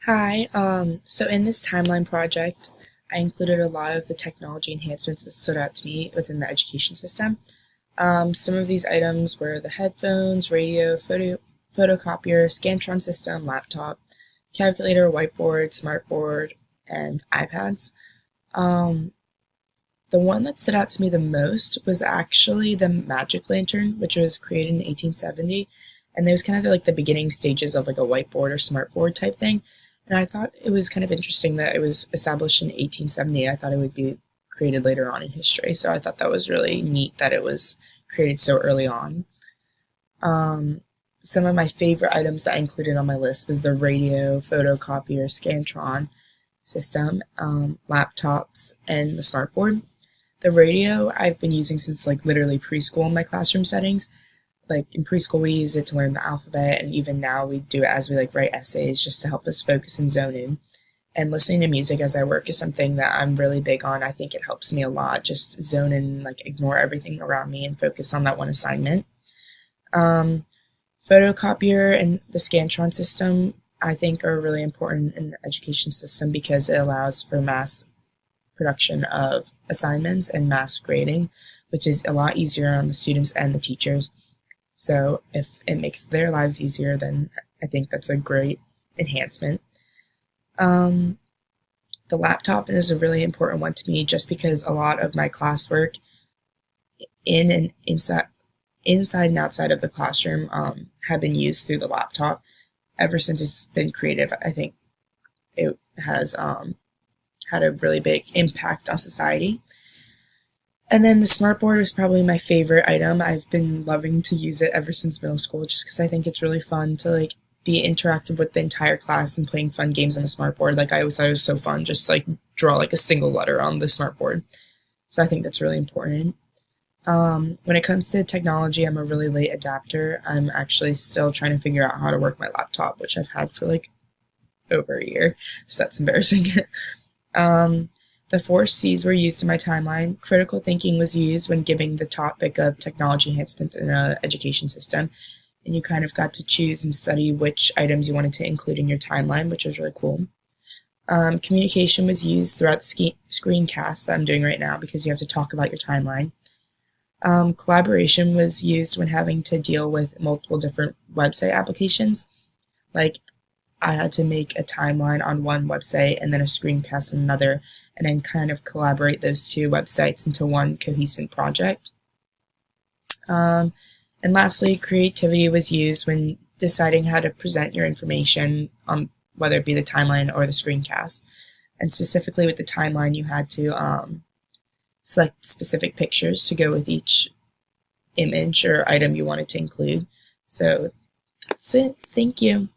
Hi, so in this timeline project, I included a lot of the technology enhancements that stood out to me within the education system. Some of these items were the headphones, radio, photocopier, Scantron system, laptop, calculator, whiteboard, smartboard, and iPads. Um, the one that stood out to me the most was actually the Magic Lantern, which was created in 1870, and it was kind of like the beginning stages of like a whiteboard or smartboard type thing. And I thought it was kind of interesting that it was established in 1870. I thought it would be created later on in history, so I thought that was really neat that it was created so early on. Um, some of my favorite items that I included on my list was the radio, photocopier, Scantron system, laptops, and the smartboard. The radio I've been using since like literally preschool in my classroom settings. Like in preschool we use it to learn the alphabet, and even now we do it as we like write essays just to help us focus and zone in. And listening to music as I work is something that I'm really big on. I think it helps me a lot, just zone in, like ignore everything around me and focus on that one assignment. Um, Photocopier and the Scantron system I think are really important in the education system because it allows for mass production of assignments and mass grading, which is a lot easier on the students and the teachers. So if it makes their lives easier, then I think that's a great enhancement. Um, the laptop is a really important one to me just because a lot of my classwork in and inside and outside of the classroom have been used through the laptop ever since it's been created. I think it has had a really big impact on society. And then the smartboard is probably my favorite item. I've been loving to use it ever since middle school just because I think it's really fun to like be interactive with the entire class and playing fun games on the smartboard. Like I always thought it was so fun just to, like draw like a single letter on the smartboard. So I think that's really important. When it comes to technology, I'm a really late adapter. I'm actually still trying to figure out how to work my laptop, which I've had for like over a year. So that's embarrassing. um, the four C's were used in my timeline. Critical thinking was used when giving the topic of technology enhancements in an education system. And you kind of got to choose and study which items you wanted to include in your timeline, which was really cool. Communication was used throughout the screencast that I'm doing right now because you have to talk about your timeline. Collaboration was used when having to deal with multiple different website applications. Like I had to make a timeline on one website and then a screencast on another, and then kind of collaborate those two websites into one cohesive project. Um, and lastly, creativity was used when deciding how to present your information on whether it be the timeline or the screencast. And specifically with the timeline, you had to select specific pictures to go with each image or item you wanted to include. So that's it. Thank you.